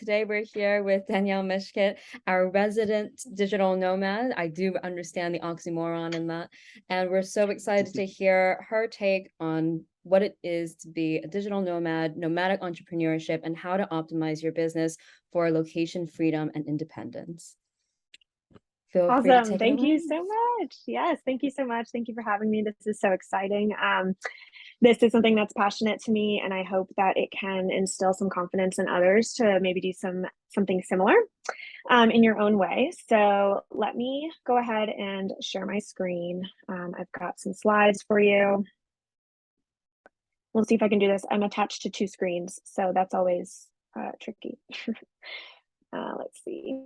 today we're here with Danielle Mishkit, our resident digital nomad. I do understand the oxymoron in that. And we're so excited to hear her take on what it is to be a digital nomad, nomadic entrepreneurship, and how to optimize your business for location freedom and independence. Feel free to Awesome. take Thank it away. you so much. Yes, thank you so much. Thank you for having me. This is so exciting. This is something that's passionate to me, and I hope that it can instill some confidence in others to maybe do something similar in your own way. So let me go ahead and share my screen. I've got some slides for you. We'll see if I can do this. I'm attached to two screens, so that's always tricky. Let's see.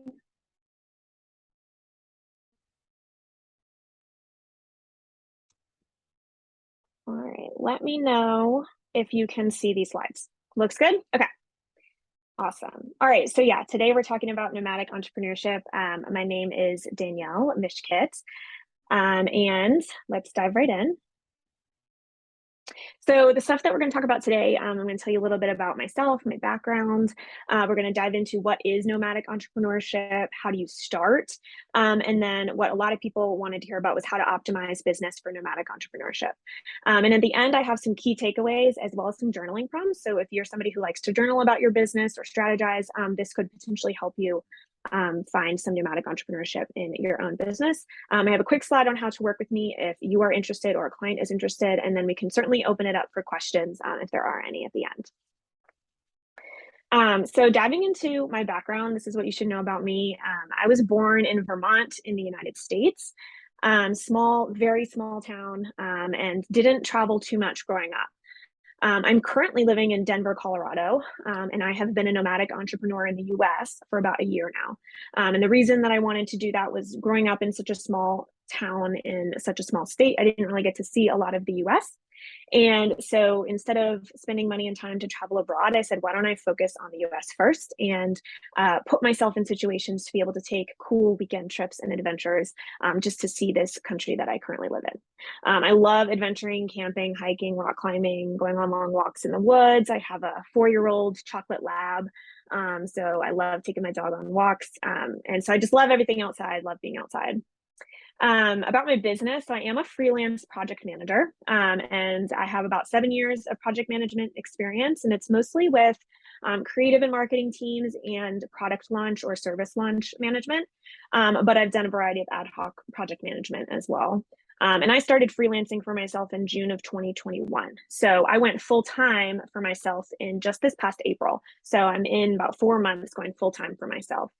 All right, let me know if you can see these slides. Looks good? Okay, awesome. All right, so yeah, today we're talking about nomadic entrepreneurship. My name is Danielle Mishkit, and let's dive right in. So the stuff that we're going to talk about today, I'm going to tell you a little bit about myself, my background. We're going to dive into what is nomadic entrepreneurship, how do you start, and then what a lot of people wanted to hear about was how to optimize business for nomadic entrepreneurship. And at the end, I have some key takeaways as well as some journaling prompts. So if you're somebody who likes to journal about your business or strategize, this could potentially help you find some nomadic entrepreneurship in your own business. I have a quick slide on how to work with me if you are interested or a client is interested, and then we can certainly open it up for questions if there are any at the end. So diving into my background, this is what you should know about me. I was born in Vermont in the United States, small, very small town, and didn't travel too much growing up. I'm currently living in Denver, Colorado, and I have been a nomadic entrepreneur in the US for about a year now. And the reason that I wanted to do that was growing up in such a small town in such a small state, I didn't really get to see a lot of the US. And so instead of spending money and time to travel abroad, I said, why don't I focus on the US first and put myself in situations to be able to take cool weekend trips and adventures just to see this country that I currently live in. I love adventuring, camping, hiking, rock climbing, going on long walks in the woods. I have a 4-year-old chocolate lab. So I love taking my dog on walks. And so I just love everything outside, love being outside. About my business, so I am a freelance project manager, and I have about 7 years of project management experience, and it's mostly with creative and marketing teams and product launch or service launch management, but I've done a variety of ad hoc project management as well. And I started freelancing for myself in June of 2021. So I went full-time for myself in just this past April. So I'm in about 4 months going full-time for myself.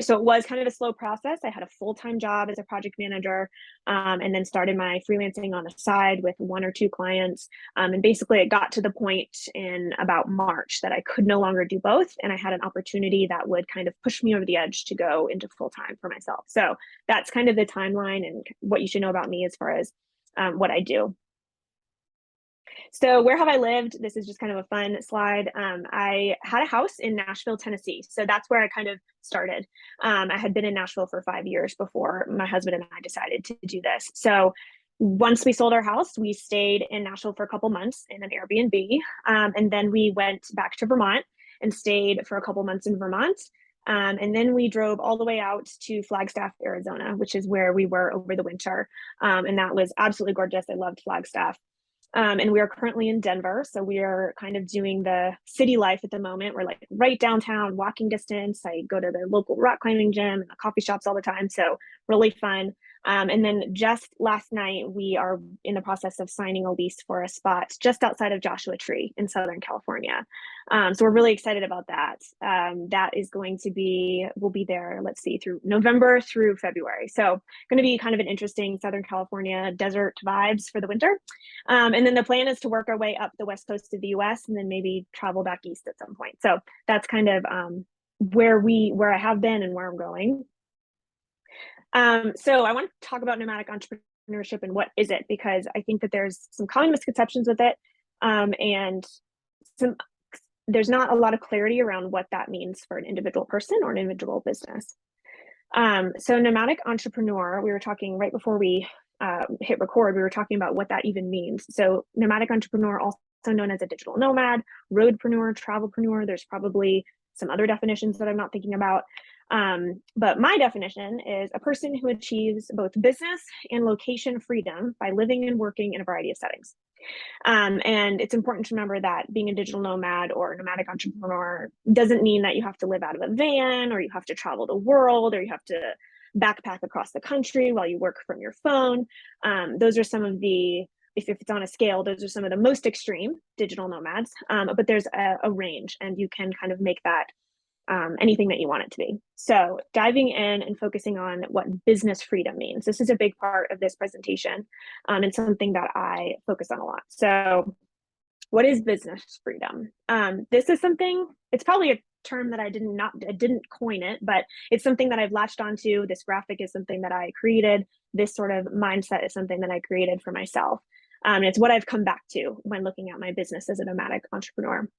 So it was kind of a slow process. I had a full-time job as a project manager, and then started my freelancing on the side with 1 or 2 clients. And basically it got to the point in about March that I could no longer do both. And I had an opportunity that would kind of push me over the edge to go into full-time for myself. So that's kind of the timeline and what you should know about me as far as what I do. So where have I lived? This is just kind of a fun slide. I had a house in Nashville, Tennessee. So that's where I kind of started. I had been in Nashville for 5 years before my husband and I decided to do this. So once we sold our house, we stayed in Nashville for a couple months in an Airbnb. And then we went back to Vermont and stayed for a couple months in Vermont. And then we drove all the way out to Flagstaff, Arizona, which is where we were over the winter. And that was absolutely gorgeous. I loved Flagstaff. And we are currently in Denver. So we are kind of doing the city life at the moment. We're like right downtown, walking distance. I go to the local rock climbing gym and the coffee shops all the time. So really fun. And then just last night, we are in the process of signing a lease for a spot just outside of Joshua Tree in Southern California. So we're really excited about that. That is going to be, we'll be there, let's see, through November through February. So going to be kind of an interesting Southern California desert vibes for the winter. And then the plan is to work our way up the west coast of the US and then maybe travel back east at some point. So that's kind of where I have been and where I'm going. So I want to talk about nomadic entrepreneurship and what is it, because I think that there's some common misconceptions with it, and there's not a lot of clarity around what that means for an individual person or an individual business. So nomadic entrepreneur, we were talking right before we hit record, we were talking about what that even means. So nomadic entrepreneur, also known as a digital nomad, roadpreneur, travelpreneur, there's probably some other definitions that I'm not thinking about. But my definition is a person who achieves both business and location freedom by living and working in a variety of settings. And it's important to remember that being a digital nomad or nomadic entrepreneur doesn't mean that you have to live out of a van, or you have to travel the world, or you have to backpack across the country while you work from your phone. Those are some of the, if it's on a scale, those are some of the most extreme digital nomads, but there's a range, and you can kind of make that anything that you want it to be. So diving in and focusing on what business freedom means. This is a big part of this presentation, and something that I focus on a lot. So what is business freedom? This is something, it's probably a term that I didn't coin it, but it's something that I've latched onto. This graphic is something that I created. This sort of mindset is something that I created for myself. And it's what I've come back to when looking at my business as a nomadic entrepreneur.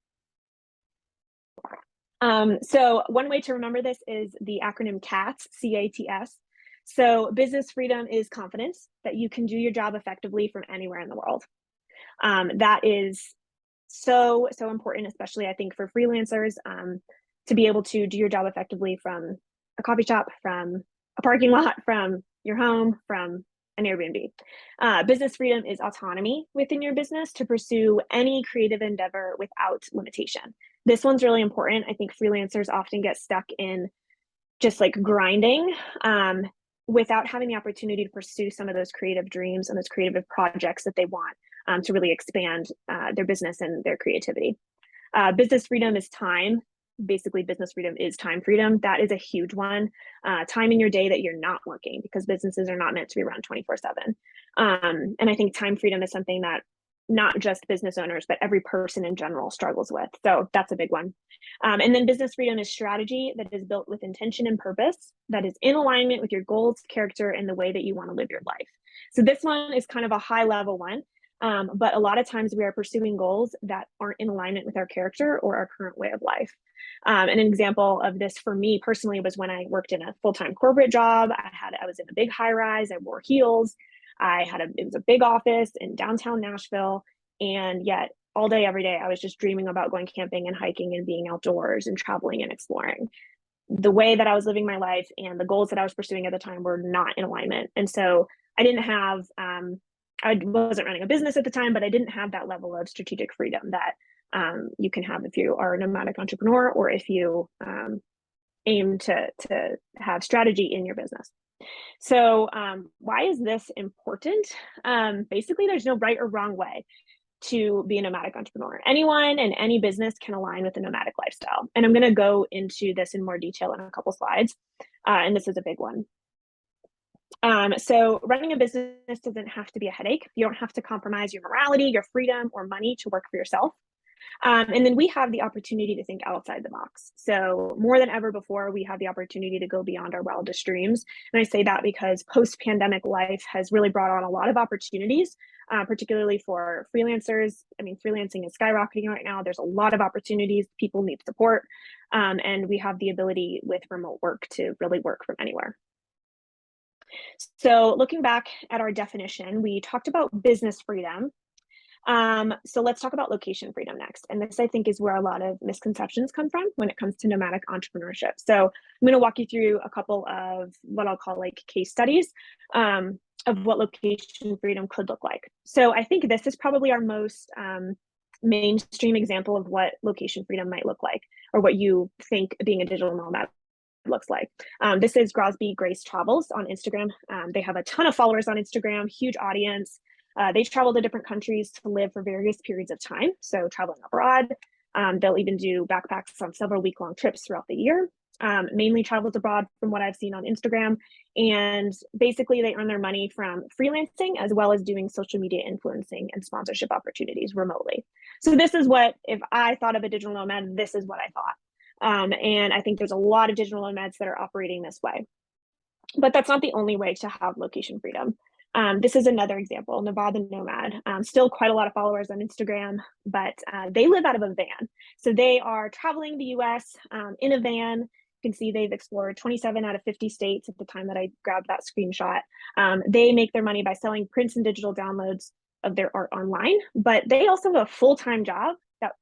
So one way to remember this is the acronym CATS, C-A-T-S. So business freedom is confidence that you can do your job effectively from anywhere in the world. That is so important, especially I think for freelancers, to be able to do your job effectively from a coffee shop, from a parking lot, from your home, from an Airbnb. Business freedom is autonomy within your business to pursue any creative endeavor without limitation. This one's really important. I think freelancers often get stuck in just like grinding without having the opportunity to pursue some of those creative dreams and those creative projects that they want to really expand their business and their creativity. Business freedom is time. Basically, business freedom is time freedom. That is a huge one. Time in your day that you're not working, because businesses are not meant to be run 24/7. And I think time freedom is something that not just business owners, but every person in general struggles with. So that's a big one. And then business freedom is strategy that is built with intention and purpose, that is in alignment with your goals, character, and the way that you want to live your life. So this one is kind of a high level one. But a lot of times we are pursuing goals that aren't in alignment with our character or our current way of life. An example of this for me personally was when I worked in a full-time corporate job. I was in a big high rise. I wore heels. It was a big office in downtown Nashville. And yet all day, every day, I was just dreaming about going camping and hiking and being outdoors and traveling and exploring. The way that I was living my life and the goals that I was pursuing at the time were not in alignment. And so I didn't have, I wasn't running a business at the time, but I didn't have that level of strategic freedom that you can have if you are a nomadic entrepreneur, or if you aim to have strategy in your business. So why is this important? Basically, there's no right or wrong way to be a nomadic entrepreneur. Anyone and any business can align with a nomadic lifestyle. And I'm going to go into this in more detail in a couple slides. And this is a big one. So running a business doesn't have to be a headache. You don't have to compromise your morality, your freedom, or money to work for yourself. And then we have the opportunity to think outside the box. So more than ever before, we have the opportunity to go beyond our wildest dreams. And I say that because post-pandemic life has really brought on a lot of opportunities, particularly for freelancers. I mean, freelancing is skyrocketing right now. There's a lot of opportunities. People need support. And we have the ability with remote work to really work from anywhere. So looking back at our definition, we talked about business freedom. So let's talk about location freedom next. And this, I think, is where a lot of misconceptions come from when it comes to nomadic entrepreneurship. So I'm going to walk you through a couple of what I'll call like case studies of what location freedom could look like. So I think this is probably our most mainstream example of what location freedom might look like, or what you think being a digital nomad looks like. This is Grosby Grace Travels on Instagram. They have a ton of followers on Instagram, huge audience. They travel to different countries to live for various periods of time. So traveling abroad, they'll even do backpacks on several week-long trips throughout the year. Mainly travels abroad from what I've seen on Instagram. And basically they earn their money from freelancing, as well as doing social media influencing and sponsorship opportunities remotely. So this is what, if I thought of a digital nomad, this is what I thought. And I think there's a lot of digital nomads that are operating this way. But that's not the only way to have location freedom. This is another example, Nevada Nomad, still quite a lot of followers on Instagram, but they live out of a van. So they are traveling the US in a van. You can see they've explored 27 out of 50 states at the time that I grabbed that screenshot. They make their money by selling prints and digital downloads of their art online, but they also have a full-time job that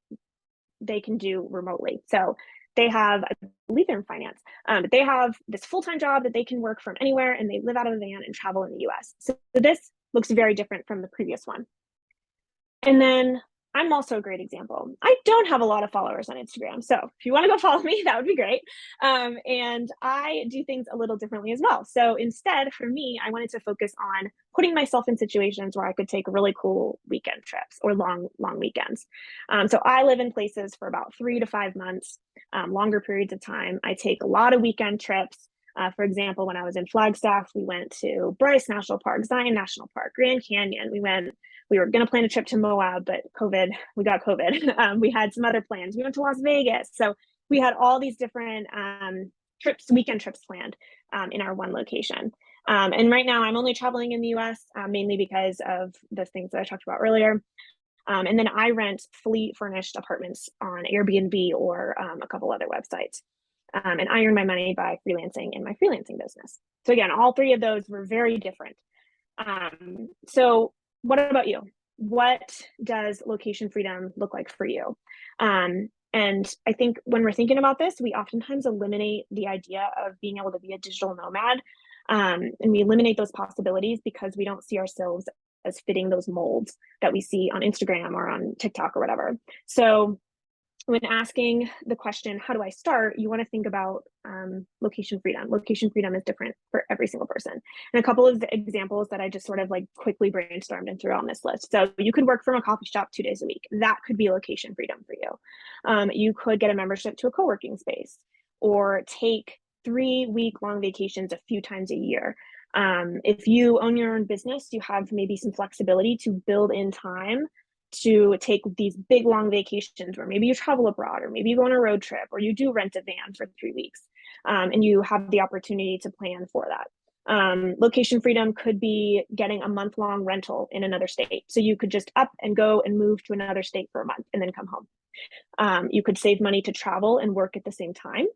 they can do remotely. So they have, I believe they're in finance, but they have this full-time job that they can work from anywhere, and they live out of a van and travel in the US. So this looks very different from the previous one. And then I'm also a great example. I don't have a lot of followers on Instagram. So if you want to go follow me, that would be great. And I do things a little differently as well. So instead, for me, I wanted to focus on putting myself in situations where I could take really cool weekend trips or long weekends. So I live in places for about 3 to 5 months, longer periods of time. I take a lot of weekend trips. For example, when I was in Flagstaff, we went to Bryce National Park, Zion National Park, Grand Canyon. We were going to plan a trip to Moab, but we got COVID. We had some other plans. We went to Las Vegas. So we had all these different weekend trips planned in our one location. And right now I'm only traveling in the US, mainly because of the things that I talked about earlier. And then I rent fully furnished apartments on Airbnb or a couple other websites. And I earn my money by freelancing in my freelancing business. So again, all three of those were very different. So what about you? What does location freedom look like for you? And I think when we're thinking about this, we oftentimes eliminate the idea of being able to be a digital nomad. And we eliminate those possibilities because we don't see ourselves as fitting those molds that we see on Instagram or on TikTok or whatever. So when asking the question, how do I start? You want to think about location freedom. Location freedom is different for every single person. And a couple of examples that I just sort of like quickly brainstormed and threw on this list. So you could work from a coffee shop 2 days a week. That could be location freedom for you. You could get a membership to a co-working space or take 3-week-long vacations a few times a year. If you own your own business, you have maybe some flexibility to build in time to take these big long vacations where maybe you travel abroad or maybe you go on a road trip or you do rent a van for 3 weeks, and you have the opportunity to plan for that. Location freedom could be getting a month-long rental in another state. So you could just up and go and move to another state for a month and then come home. You could save money to travel and work at the same time.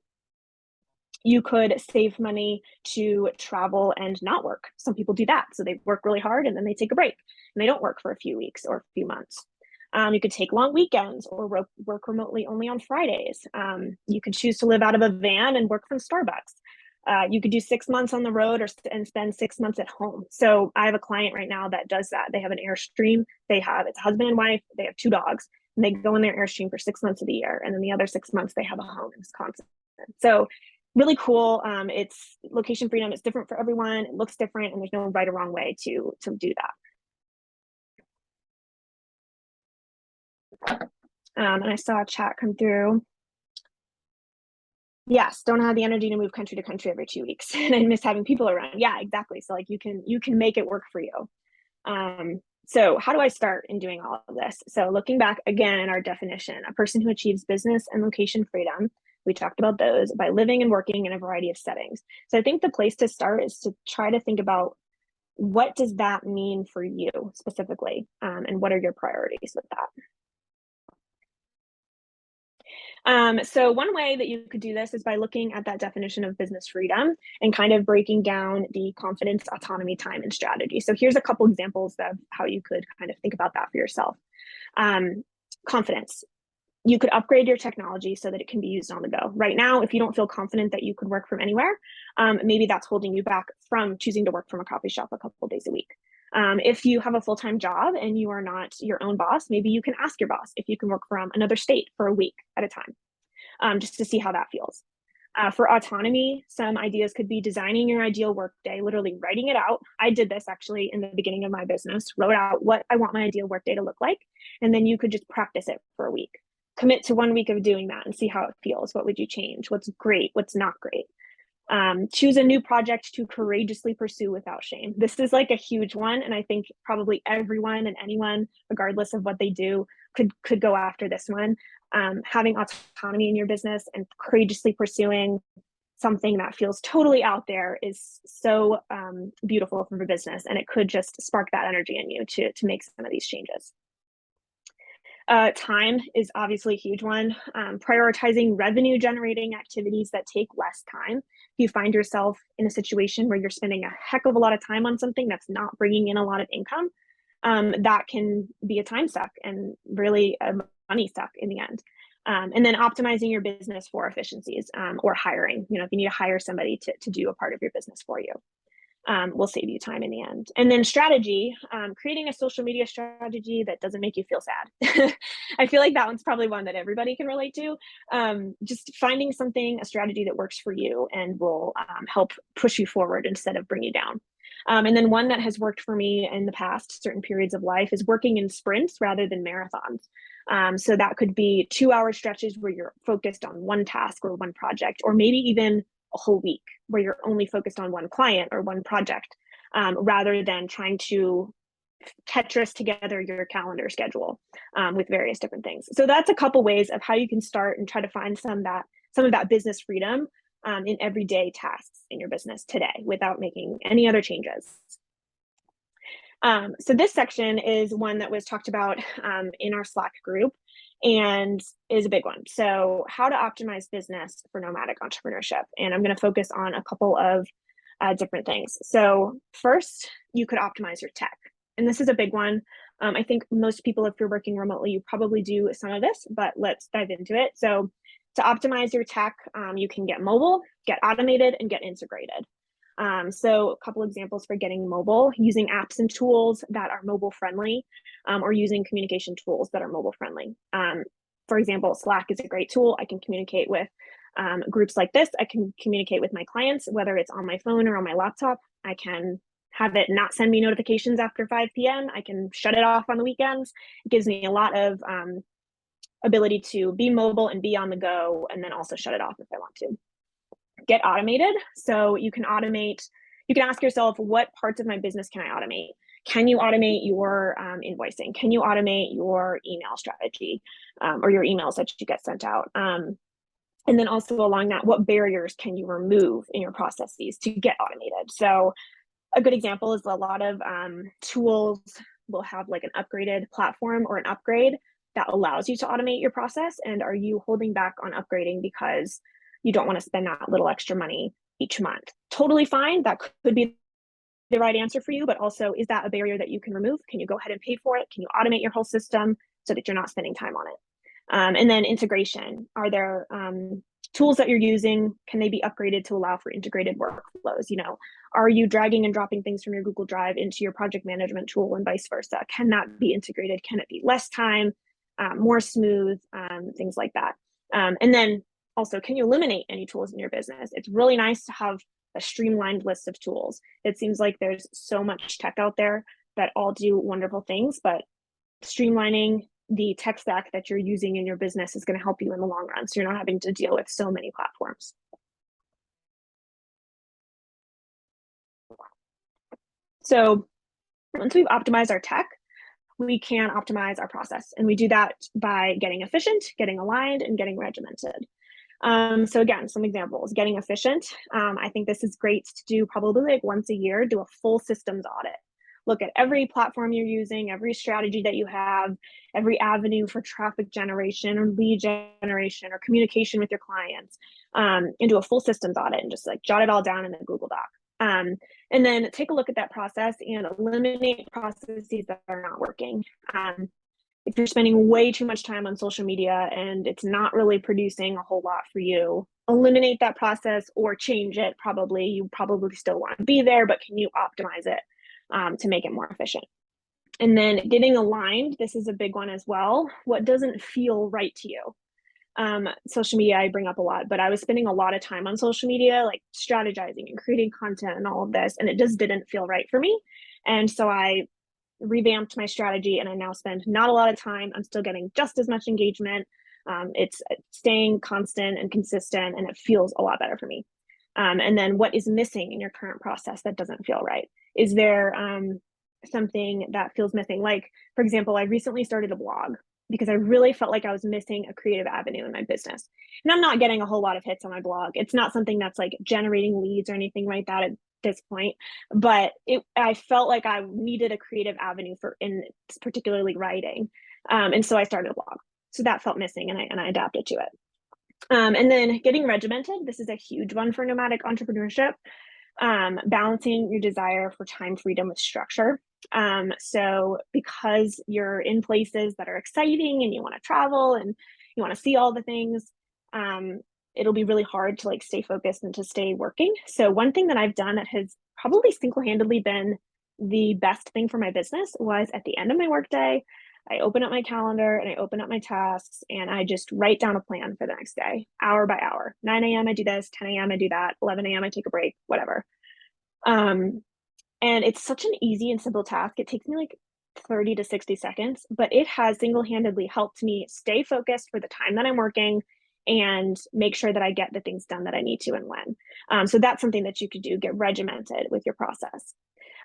You could save money to travel and not work. Some people do that. So they work really hard and then they take a break and they don't work for a few weeks or a few months. You could take long weekends or work remotely only on Fridays. You could choose to live out of a van and work from Starbucks. You could do 6 months on the road and spend 6 months at home. So I have a client right now that does that. They have an Airstream. It's a husband and wife. They have 2 dogs and they go in their Airstream for 6 months of the year. And then the other 6 months they have a home in Wisconsin. So really cool. It's location freedom. It's different for everyone. It looks different and there's no right or wrong way to do that. And I saw a chat come through. Yes, don't have the energy to move country to country every 2 weeks and I miss having people around. Yeah, exactly. So like you can make it work for you. So how do I start in doing all of this? So looking back again at our definition, a person who achieves business and location freedom, we talked about those, by living and working in a variety of settings. So I think the place to start is to try to think about what does that mean for you specifically, and what are your priorities with that? So one way that you could do this is by looking at that definition of business freedom and kind of breaking down the confidence, autonomy, time, and strategy. So here's a couple examples of how you could kind of think about that for yourself. Confidence. You could upgrade your technology so that it can be used on the go. Right now, if you don't feel confident that you could work from anywhere, maybe that's holding you back from choosing to work from a coffee shop a couple of days a week. If you have a full-time job and you are not your own boss, maybe you can ask your boss if you can work from another state for a week at a time, just to see how that feels. For autonomy, some ideas could be designing your ideal workday, literally writing it out. I did this actually in the beginning of my business, wrote out what I want my ideal workday to look like, and then you could just practice it for a week. Commit to 1 week of doing that and see how it feels. What would you change? What's great? What's not great? Choose a new project to courageously pursue without shame. This is like a huge one. And I think probably everyone and anyone, regardless of what they do, could go after this one. Having autonomy in your business and courageously pursuing something that feels totally out there is so beautiful for the business. And it could just spark that energy in you to make some of these changes. Time is obviously a huge one. Prioritizing revenue generating activities that take less time. If you find yourself in a situation where you're spending a heck of a lot of time on something that's not bringing in a lot of income, that can be a time suck and really a money suck in the end. And then optimizing your business for efficiencies, or hiring, if you need to hire somebody to do a part of your business for you. Will save you time in the end. And then strategy, creating a social media strategy that doesn't make you feel sad. I feel like that one's probably one that everybody can relate to. Just finding a strategy that works for you and will help push you forward instead of bring you down. And then one that has worked for me in the past certain periods of life is working in sprints rather than marathons. So that could be 2-hour stretches where you're focused on one task or one project, or maybe even a whole week where you're only focused on one client or one project, rather than trying to Tetris together your calendar schedule with various different things. So that's a couple ways of how you can start and try to find some of that business freedom in everyday tasks in your business today without making any other changes. So this section is one that was talked about in our Slack group and is a big one. So how to optimize business for nomadic entrepreneurship. And I'm going to focus on a couple of different things. So first, you could optimize your tech. And this is a big one. I think most people, if you're working remotely, you probably do some of this, but let's dive into it. So to optimize your tech, you can get mobile, get automated, and get integrated. So a couple examples for getting mobile: using apps and tools that are mobile friendly, or using communication tools that are mobile friendly. For example, Slack is a great tool. I can communicate with groups like this. I can communicate with my clients, whether it's on my phone or on my laptop. I can have it not send me notifications after 5 p.m. I can shut it off on the weekends. It gives me a lot of ability to be mobile and be on the go, and then also shut it off if I want to. Get automated. So you can ask yourself, what parts of my business can I automate? Can you automate your invoicing? Can you automate your email strategy, or your emails that you get sent out? And then also along that, what barriers can you remove in your processes to get automated? So a good example is a lot of tools will have like an upgraded platform or an upgrade that allows you to automate your process. And are you holding back on upgrading because you don't want to spend that little extra money each month? Totally fine. That could be the right answer for you, but also, is that a barrier that you can remove? Can you go ahead and pay for it? Can you automate your whole system so that you're not spending time on it? And then integration. Are there tools that you're using? Can they be upgraded to allow for integrated workflows? Are you dragging and dropping things from your Google Drive into your project management tool and vice versa? Can that be integrated? Can it be less time, more smooth, things like that? And then also, can you eliminate any tools in your business? It's really nice to have a streamlined list of tools. It seems like there's so much tech out there that all do wonderful things, but streamlining the tech stack that you're using in your business is going to help you in the long run, so you're not having to deal with so many platforms. So once we've optimized our tech, we can optimize our process, and we do that by getting efficient, getting aligned, and getting regimented. So again, some examples: getting efficient. I think this is great to do probably like once a year. Do a full systems audit. Look at every platform you're using, every strategy that you have, every avenue for traffic generation or lead generation or communication with your clients, and do a full systems audit and just like jot it all down in a Google Doc. And then take a look at that process and eliminate processes that are not working. If you're spending way too much time on social media and it's not really producing a whole lot for you, eliminate that process or change it. You probably still want to be there, but can you optimize it to make it more efficient? And then getting aligned. This is a big one as well. What doesn't feel right to you? Social media I bring up a lot, but I was spending a lot of time on social media, like strategizing and creating content and all of this, and it just didn't feel right for me. And so I revamped my strategy, and I now spend not a lot of time. I'm still getting just as much engagement. It's staying constant and consistent, and it feels a lot better for me. And then what is missing in your current process that doesn't feel right? Is there something that feels missing? Like, for example, I recently started a blog because I really felt like I was missing a creative avenue in my business. And I'm not getting a whole lot of hits on my blog. It's not something that's like generating leads or anything like that at this point, but I felt like I needed a creative avenue in particularly writing. And so I started a blog. So that felt missing, and I adapted to it. And then getting regimented. This is a huge one for nomadic entrepreneurship. Balancing your desire for time freedom with structure. So because you're in places that are exciting and you want to travel and you want to see all the things, it'll be really hard to like stay focused and to stay working. So one thing that I've done that has probably single-handedly been the best thing for my business was at the end of my workday, I open up my calendar and I open up my tasks and I just write down a plan for the next day, hour by hour. 9 a.m. I do this, 10 a.m. I do that, 11 a.m. I take a break, whatever. And it's such an easy and simple task. It takes me like 30 to 60 seconds, but it has single-handedly helped me stay focused for the time that I'm working and make sure that I get the things done that I need to and when. So that's something that you could do, get regimented with your process.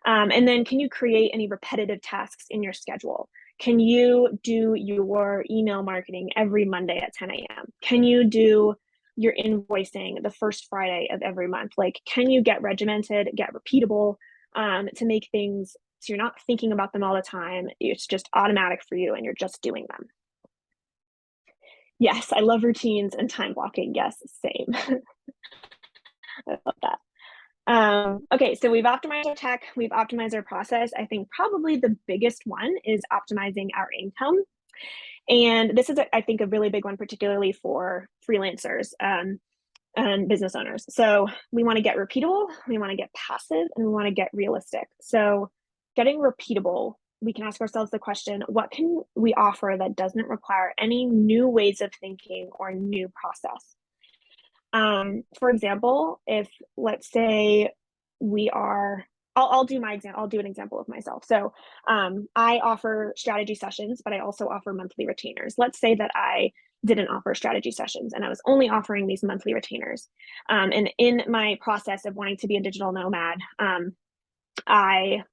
And then can you create any repetitive tasks in your schedule? Can you do your email marketing every Monday at 10 a.m.? Can you do your invoicing the first Friday of every month? Like, can you get regimented, get repeatable, to make things so you're not thinking about them all the time. It's just automatic for you and you're just doing them. Yes, I love routines and time blocking. Yes, same. I love that. Okay, so we've optimized our tech, we've optimized our process. I think probably the biggest one is optimizing our income. And this is, I think, a really big one, particularly for freelancers and business owners. So we want to get repeatable, we want to get passive, and we want to get realistic. So getting repeatable, we can ask ourselves the question, what can we offer that doesn't require any new ways of thinking or new process? For example, if let's say we are, I'll do my example. I'll do an example of myself. So I offer strategy sessions, but I also offer monthly retainers. Let's say that I didn't offer strategy sessions and I was only offering these monthly retainers. And in my process of wanting to be a digital nomad, I,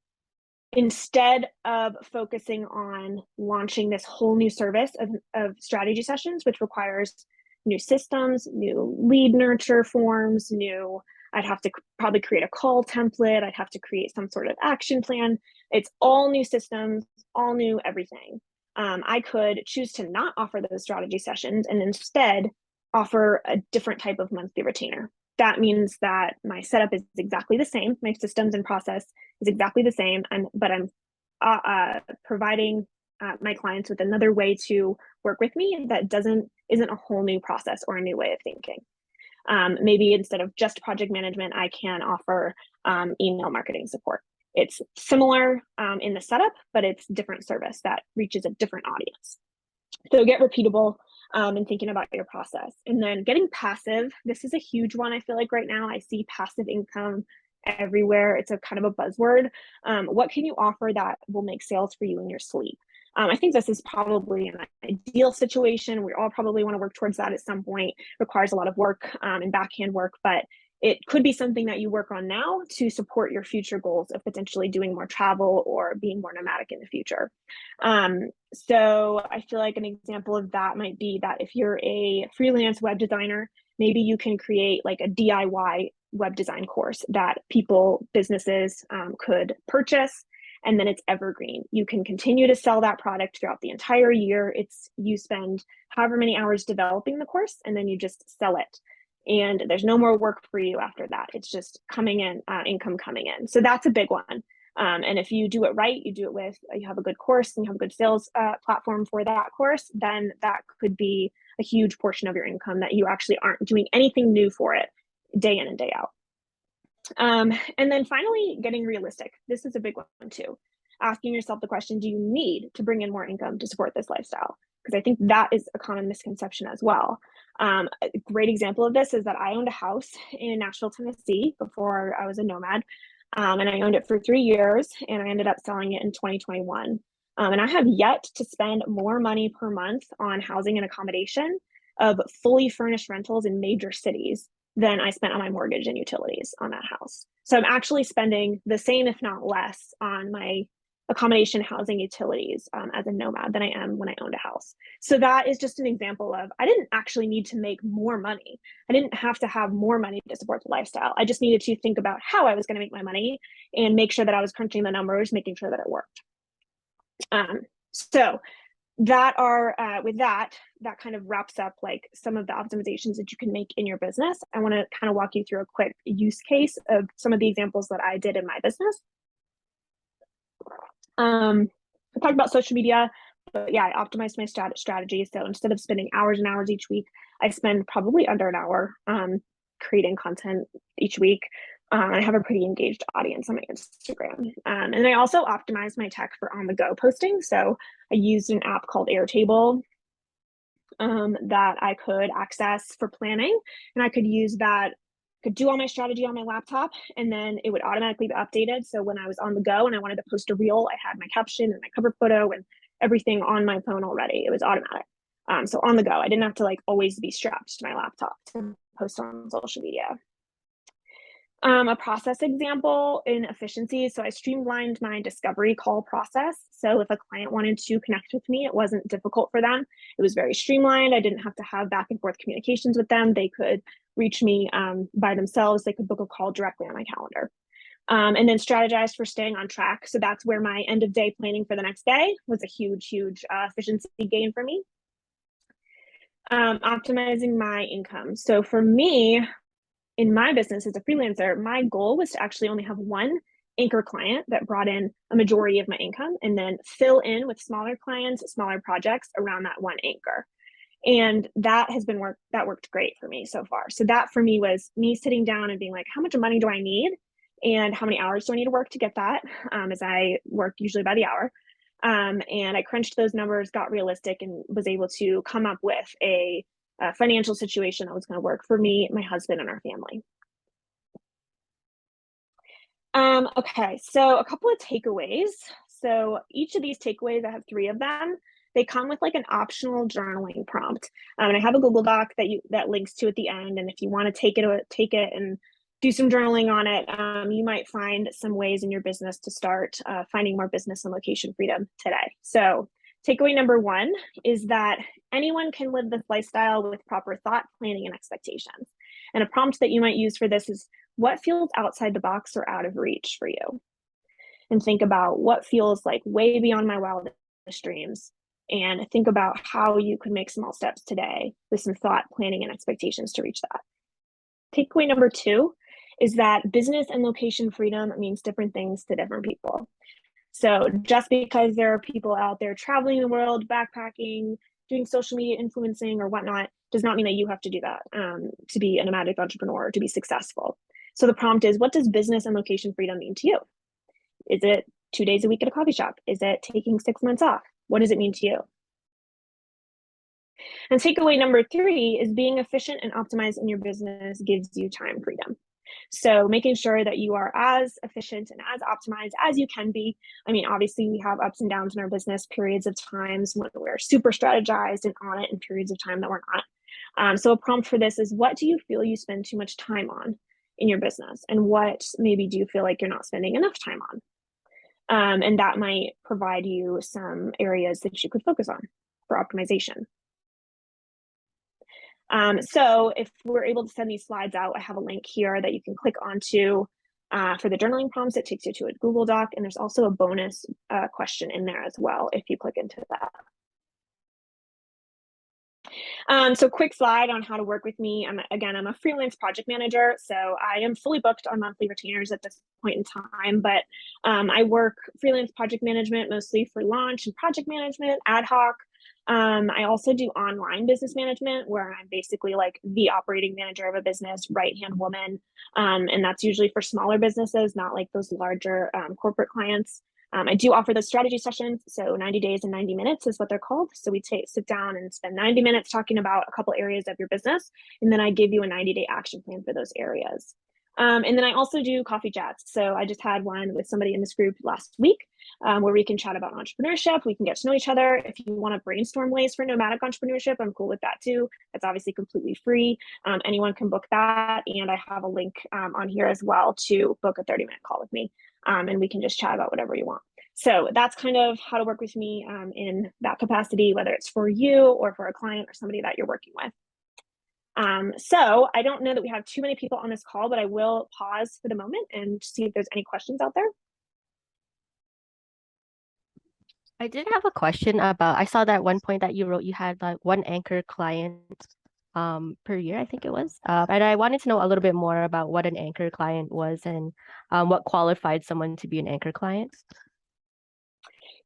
instead of focusing on launching this whole new service of strategy sessions, which requires new systems, new lead nurture forms, I'd have to probably create a call template. I'd have to create some sort of action plan. It's all new systems, all new everything. I could choose to not offer those strategy sessions and instead offer a different type of monthly retainer. That means that my setup is exactly the same. My systems and process is exactly the same, but I'm providing my clients with another way to work with me that isn't a whole new process or a new way of thinking. Maybe instead of just project management, I can offer email marketing support. It's similar in the setup, but it's different service that reaches a different audience. So get repeatable and thinking about your process. And then getting passive. This is a huge one. I feel like right now I see passive income everywhere. It's a kind of a buzzword. What can you offer that will make sales for you in your sleep? I think this is probably an ideal situation. We all probably want to work towards that at some point. It requires a lot of work and backhand work, but it could be something that you work on now to support your future goals of potentially doing more travel or being more nomadic in the future. So I feel like an example of that might be that if you're a freelance web designer, maybe you can create like a DIY web design course that businesses could purchase, and then it's evergreen. You can continue to sell that product throughout the entire year. You spend however many hours developing the course, and then you just sell it. And there's no more work for you after that. It's just coming in, income coming in. So that's a big one. And if you do it right, you have a good course and you have a good sales platform for that course, then that could be a huge portion of your income that you actually aren't doing anything new for it day in and day out. And then finally, getting realistic. This is a big one too. Asking yourself the question, do you need to bring in more income to support this lifestyle? Because I think that is a common misconception as well. A great example of this is that I owned a house in Nashville, Tennessee before I was a nomad. And I owned it for 3 years and I ended up selling it in 2021. And I have yet to spend more money per month on housing and accommodation of fully furnished rentals in major cities than I spent on my mortgage and utilities on that house. So I'm actually spending the same, if not less, on my accommodation, housing, utilities as a nomad than I am when I owned a house. So that is just an example of, I didn't actually need to make more money. I didn't have to have more money to support the lifestyle. I just needed to think about how I was going to make my money and make sure that I was crunching the numbers, making sure that it worked. So with that kind of wraps up like some of the optimizations that you can make in your business. I want to kind of walk you through a quick use case of some of the examples that I did in my business. I talked about social media, But yeah, I optimized my strategy. So instead of spending hours and hours each week, I spend probably under an hour creating content each week. I have a pretty engaged audience on my Instagram. And I also optimized my tech for on-the-go posting. So I used an app called Airtable that I could access for planning, and I could use that, could do all my strategy on my laptop, and then it would automatically be updated. So when I was on the go and I wanted to post a reel, I had my caption and my cover photo and everything on my phone already. It was automatic. So on the go, I didn't have to like always be strapped to my laptop to post on social media. A process example in efficiency. So I streamlined my discovery call process. So if a client wanted to connect with me, it wasn't difficult for them. It was very streamlined. I didn't have to have back and forth communications with them. They could reach me by themselves. They could book a call directly on my calendar. And then strategize for staying on track. So that's where my end of day planning for the next day was a huge efficiency gain for me. Optimizing my income. So for me, in my business as a freelancer, my goal was to actually only have one anchor client that brought in a majority of my income, and then fill in with smaller clients, smaller projects around that one anchor. And that has been that worked great for me so far. So that for me was me sitting down and being like, how much money do I need? And how many hours do I need to work to get that? As I work usually by the hour. And I crunched those numbers, got realistic, and was able to come up with a financial situation that was going to work for me, my husband, and our family. Okay, so a couple of takeaways. So each of these takeaways, I have 3 of them. They come with like an optional journaling prompt. And I have a Google Doc that links to at the end. And if you want to take it and do some journaling on it, you might find some ways in your business to start finding more business and location freedom today. So takeaway number 1 is that anyone can live this lifestyle with proper thought, planning, and expectations. And a prompt that you might use for this is, what feels outside the box or out of reach for you? And think about what feels like way beyond my wildest dreams. And think about how you could make small steps today with some thought, planning, and expectations to reach that. Takeaway number 2 is that business and location freedom means different things to different people. So just because there are people out there traveling the world, backpacking, doing social media influencing or whatnot, does not mean that you have to do that to be a nomadic entrepreneur, to be successful. So the prompt is, what does business and location freedom mean to you? Is it 2 days a week at a coffee shop? Is it taking 6 months off? What does it mean to you? And takeaway number 3 is being efficient and optimized in your business gives you time freedom. So making sure that you are as efficient and as optimized as you can be. I mean, obviously we have ups and downs in our business, periods of times when we're super strategized and on it, and periods of time that we're not. So a prompt for this is, what do you feel you spend too much time on in your business? And what maybe do you feel like you're not spending enough time on? And that might provide you some areas that you could focus on for optimization. So if we're able to send these slides out, I have a link here that you can click onto for the journaling prompts. It takes you to a Google Doc, and there's also a bonus question in there as well if you click into that. So quick slide on how to work with me. I'm a freelance project manager, so I am fully booked on monthly retainers at this point in time, but I work freelance project management mostly for launch and project management, ad hoc. I also do online business management, where I'm basically like the operating manager of a business, right-hand woman. And that's usually for smaller businesses, not like those larger corporate clients. I do offer those strategy sessions. So 90 days and 90 minutes is what they're called. So we sit down and spend 90 minutes talking about a couple areas of your business. And then I give you a 90-day action plan for those areas. And then I also do coffee chats. So I just had one with somebody in this group last week where we can chat about entrepreneurship. We can get to know each other. If you want to brainstorm ways for nomadic entrepreneurship, I'm cool with that too. That's obviously completely free. Anyone can book that. And I have a link on here as well to book a 30-minute call with me. And we can just chat about whatever you want. So that's kind of how to work with me in that capacity, whether it's for you or for a client or somebody that you're working with. So I don't know that we have too many people on this call, but I will pause for the moment and see if there's any questions out there. I did have a question about, I saw that one point that you wrote, you had like one anchor client per year, I think it was. And I wanted to know a little bit more about what an anchor client was and what qualified someone to be an anchor client.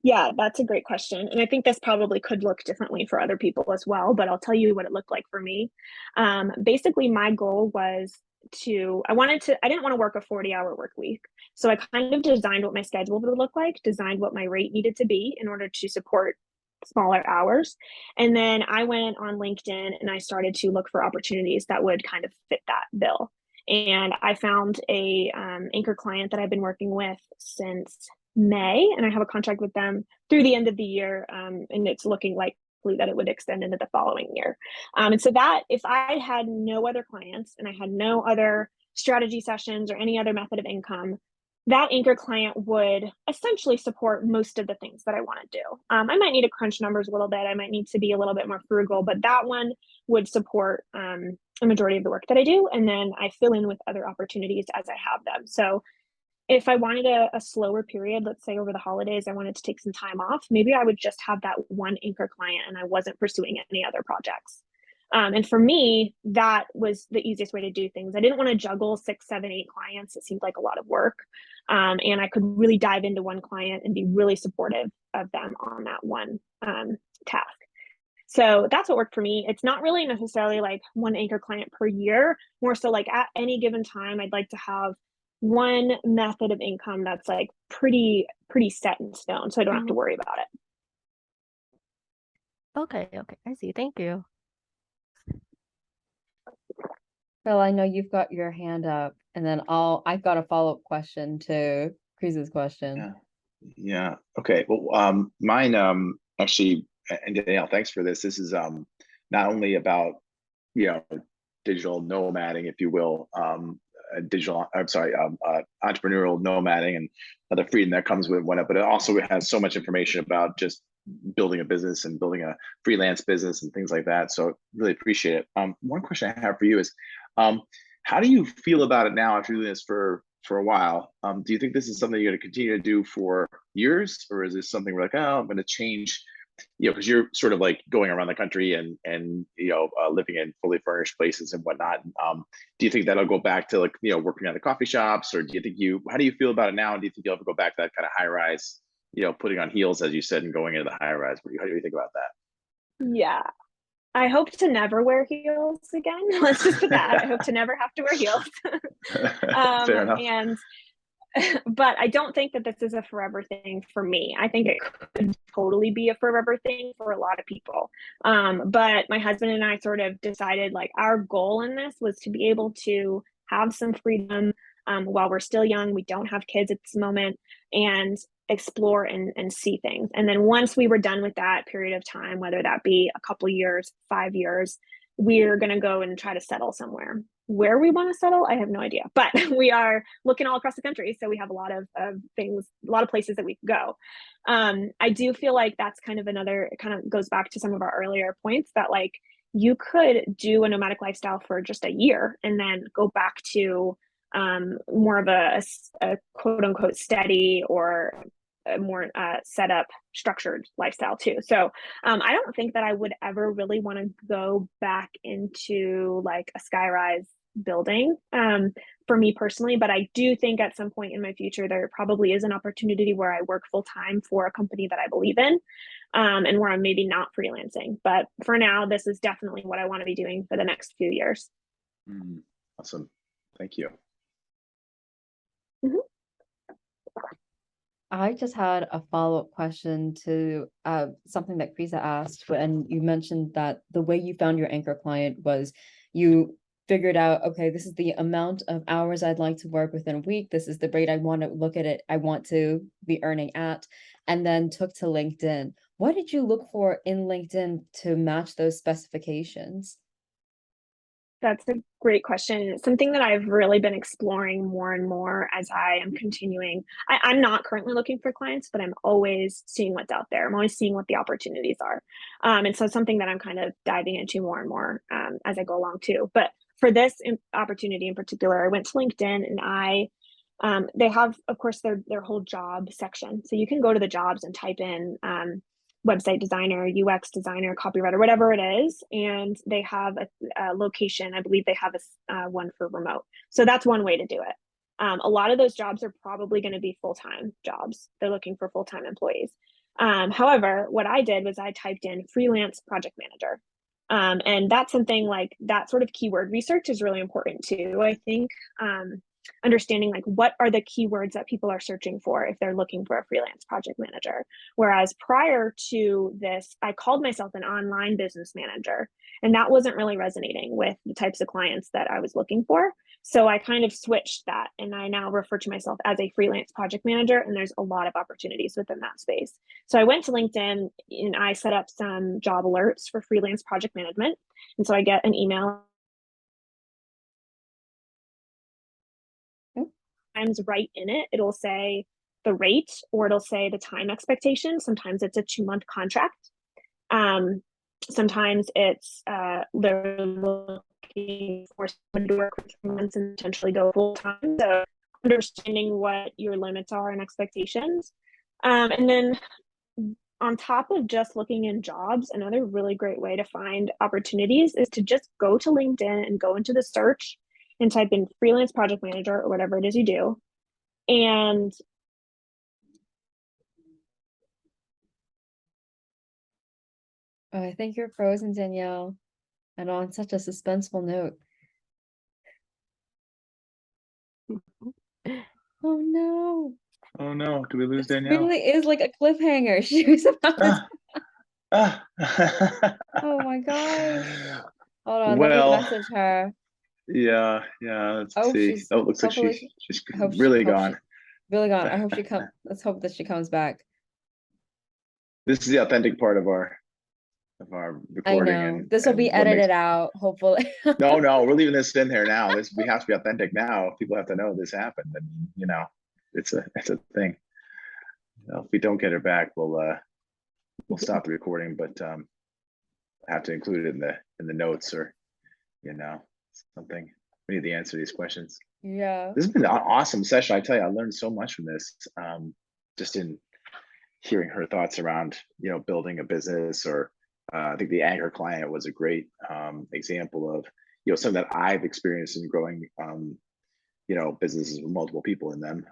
Yeah, that's a great question. And I think this probably could look differently for other people as well, but I'll tell you what it looked like for me. Basically, my goal was I didn't want to work a 40-hour work week. So I kind of designed what my schedule would look like, designed what my rate needed to be in order to support smaller hours. And then I went on LinkedIn and I started to look for opportunities that would kind of fit that bill. And I found a anchor client that I've been working with since May, and I have a contract with them through the end of the year, and it's looking likely that it would extend into the following year. And so that if I had no other clients and I had no other strategy sessions or any other method of income, that anchor client would essentially support most of the things that I want to do. I might need to crunch numbers a little bit. I might need to be a little bit more frugal, but that one would support a majority of the work that I do. And then I fill in with other opportunities as I have them. So if I wanted a slower period, let's say over the holidays, I wanted to take some time off, maybe I would just have that one anchor client and I wasn't pursuing any other projects. And for me, that was the easiest way to do things. I didn't want to juggle 6, 7, 8 clients. It seemed like a lot of work. And I could really dive into one client and be really supportive of them on that one task. So that's what worked for me. It's not really necessarily like one anchor client per year, more so like at any given time, I'd like to have one method of income that's like pretty set in stone, so I don't have to worry about it. Okay, I see. Thank you. Phil, I know you've got your hand up, and then I've got a follow-up question to Chris's question. Yeah. Yeah. Okay. Well, mine actually, and Danielle, thanks for this. This is not only about digital nomading, if you will, entrepreneurial nomading and the freedom that comes with one, but it also has so much information about just building a business and building a freelance business and things like that. So really appreciate it. One question I have for you is, how do you feel about it now after doing this for a while? Do you think this is something you're going to continue to do for years, or is this something we're like, oh, I'm going to change? Because you're sort of like going around the country and living in fully furnished places and whatnot. Do you think that'll go back to working at the coffee shops, or do you think how do you feel about it now? And do you think you'll ever go back to that kind of high rise, putting on heels, as you said, and going into the high rise? How do you think about that? Yeah, I hope to never wear heels again. Let's just put that. I hope to never have to wear heels. Fair enough. But I don't think that this is a forever thing for me. I think it could totally be a forever thing for a lot of people. But my husband and I sort of decided like our goal in this was to be able to have some freedom while we're still young. We don't have kids at this moment, and explore and see things. And then once we were done with that period of time, whether that be a couple years, 5 years, we're going to go and try to settle somewhere. Where we want to settle, I have no idea, but we are looking all across the country. So we have a lot of things, a lot of places that we can go. I do feel like that's kind of it kind of goes back to some of our earlier points that like you could do a nomadic lifestyle for just a year and then go back to more of a quote unquote steady or a more set up structured lifestyle too. So I don't think that I would ever really want to go back into like a skyrise building for me personally, but I do think at some point in my future there probably is an opportunity where I work full-time for a company that I believe in and where I'm maybe not freelancing. But for now, this is definitely what I want to be doing for the next few years. Awesome. Thank you. Mm-hmm. I just had a follow-up question to something that Krisa asked, and you mentioned that the way you found your anchor client was you figured out, okay, this is the amount of hours I'd like to work within a week. This is the rate I want to look at it. I want to be earning at, and then took to LinkedIn. What did you look for in LinkedIn to match those specifications? That's a great question. It's something that I've really been exploring more and more as I am continuing. I'm not currently looking for clients, but I'm always seeing what's out there. I'm always seeing what the opportunities are. And so something that I'm kind of diving into more and more as I go along too. But for this opportunity in particular, I went to LinkedIn and they have, of course, their whole job section. So you can go to the jobs and type in website designer, UX designer, copywriter, whatever it is. And they have a location. I believe they have one for remote. So that's one way to do it. A lot of those jobs are probably going to be full-time jobs. They're looking for full-time employees. However, what I did was I typed in freelance project manager. And that's something like that sort of keyword research is really important too. I think understanding like what are the keywords that people are searching for if they're looking for a freelance project manager. Whereas prior to this, I called myself an online business manager, and that wasn't really resonating with the types of clients that I was looking for. So I kind of switched that, and I now refer to myself as a freelance project manager, and there's a lot of opportunities within that space. So I went to LinkedIn and I set up some job alerts for freelance project management. And so I get an email. Sometimes right in it, it'll say the rate or it'll say the time expectation. Sometimes it's a 2-month contract. Sometimes it's they're looking for someone to work for 3 months and potentially go full time. So understanding what your limits are and expectations. And then on top of just looking in jobs, another really great way to find opportunities is to just go to LinkedIn and go into the search and type in freelance project manager or whatever it is you do. And Oh, I think you're frozen, Danielle. And on such a suspenseful note. Oh no. Oh no, do we lose This Danielle? really is like a cliffhanger. She was about to. Ah. Oh my gosh. Hold on, let me Well, message her. yeah, let's Oh, see. she's Oh, it looks like hopefully she's I hope really hope she gone. really gone. I hope she come. Let's hope that she comes back. This is the authentic part of our I recording, know. and This will be what makes edited out, hopefully. no, we're leaving this in there now. We have to be authentic now. People have to know this happened, and it's a thing. If we don't get her back, we'll stop the recording, but have to include it in the notes or something. We need the answer to these questions. Yeah. This has been an awesome session. I tell you, I learned so much from this. Just in hearing her thoughts around building a business, or I think the anchor client was a great example of something that I've experienced in growing businesses with multiple people in them,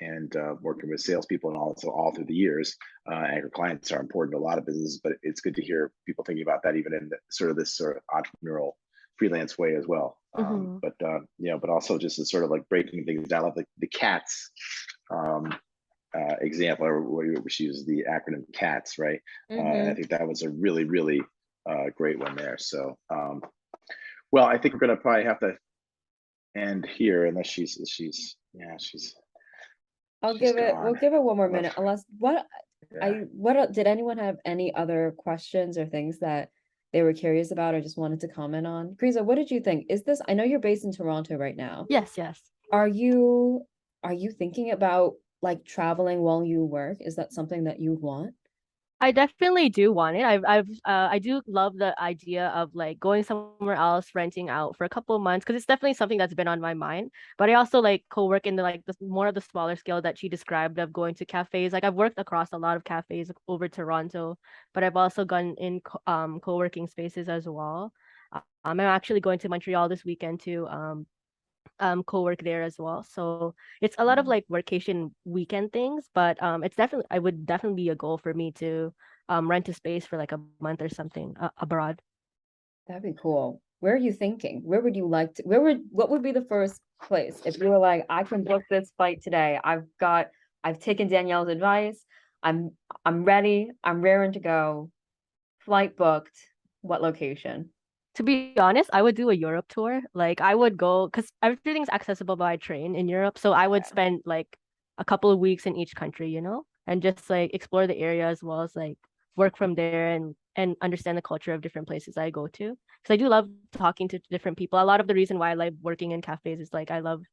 and working with salespeople and also all through the years. Anchor clients are important to a lot of businesses, but it's good to hear people thinking about that even in this sort of entrepreneurial freelance way as well. But also just as sort of like breaking things down, like the cats example, where she uses the acronym CATS, right? And I think that was a really, really great one there. So, well, I think we're gonna probably have to end here, unless she's We'll give it one more Unless- minute. Unless did anyone have any other questions or things that they were curious about or just wanted to comment on? Kriza, what did you think? I know you're based in Toronto right now. Yes. Are you thinking about like traveling while you work? Is that something that you want? I definitely do want it. I do love the idea of like going somewhere else, renting out for a couple of months, because it's definitely something that's been on my mind. But I also like co-work in the more of the smaller scale that she described, of going to cafes. Like I've worked across a lot of cafes over Toronto, but I've also gone in co-working spaces as well. I'm actually going to Montreal this weekend to co-work there as well. So it's a lot of like workation weekend things, but I would definitely be a goal for me to rent a space for like a month or something abroad. That'd be cool. Where are you thinking? Where would you like to, what would be the first place if you were like, I can book this flight today. I've taken Danielle's advice. I'm ready. I'm raring to go. Flight booked. What location? To be honest, I would do a Europe tour. Like I would go, because everything's accessible by train in Europe. So I would spend like a couple of weeks in each country, and just like explore the area, as well as like work from there and understand the culture of different places I go to. Because I do love talking to different people. A lot of the reason why I like working in cafes is like I love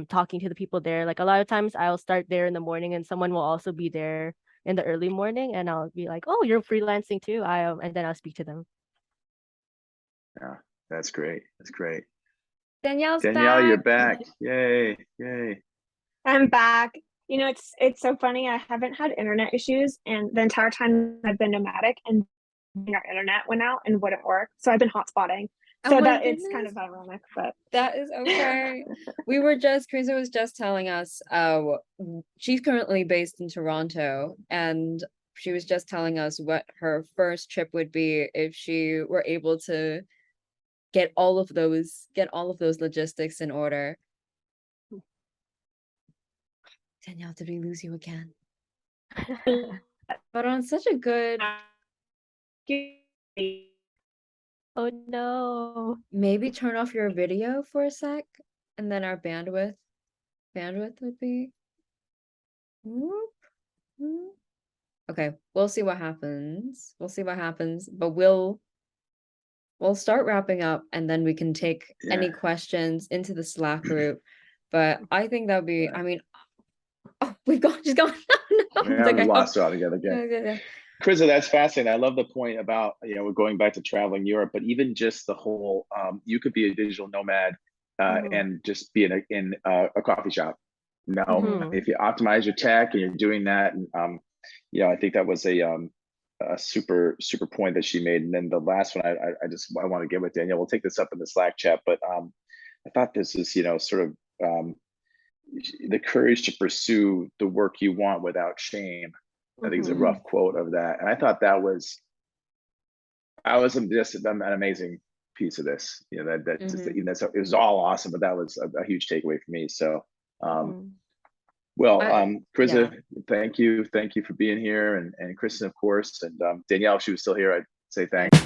talking to the people there. Like a lot of times I'll start there in the morning and someone will also be there in the early morning, and I'll be like, "Oh, you're freelancing too." And then I'll speak to them. Yeah, that's great. Danielle, you're back. Yay. I'm back. It's so funny. I haven't had internet issues, and the entire time I've been nomadic, and our internet went out and wouldn't work. So I've been hotspotting. So my that it's kind goodness. of ironic, but That is okay. Krisa was just telling us, she's currently based in Toronto, and she was just telling us what her first trip would be if she were able to get all of those logistics in order. Danielle, did we lose you again? But on such a good, Oh no. maybe turn off your video for a sec, and then our bandwidth would be. Whoop, whoop. Okay, we'll see what happens. But we'll start wrapping up, and then we can take any Yeah. questions into the Slack group. But I think that would be, Yeah. I mean, oh, she's gone. No, Yeah, okay, we lost her altogether again. yeah. Krista, that's fascinating. I love the point about, we're going back to traveling Europe, but even just the whole, you could be a digital nomad and just be in a coffee shop. Mhm. If you optimize your tech and you're doing that, and I think that was a super point that she made. And then the last one, I want to get with Danielle. We'll take this up in the Slack chat, but I thought this is sort of the courage to pursue the work you want without shame. I think is a rough quote of that, and I thought that was just an amazing piece of this. That just even that's it was all awesome, but that was a huge takeaway for me. So, well, Krista, thank you for being here, and Kristen, of course, and Danielle, if she was still here, I'd say thanks.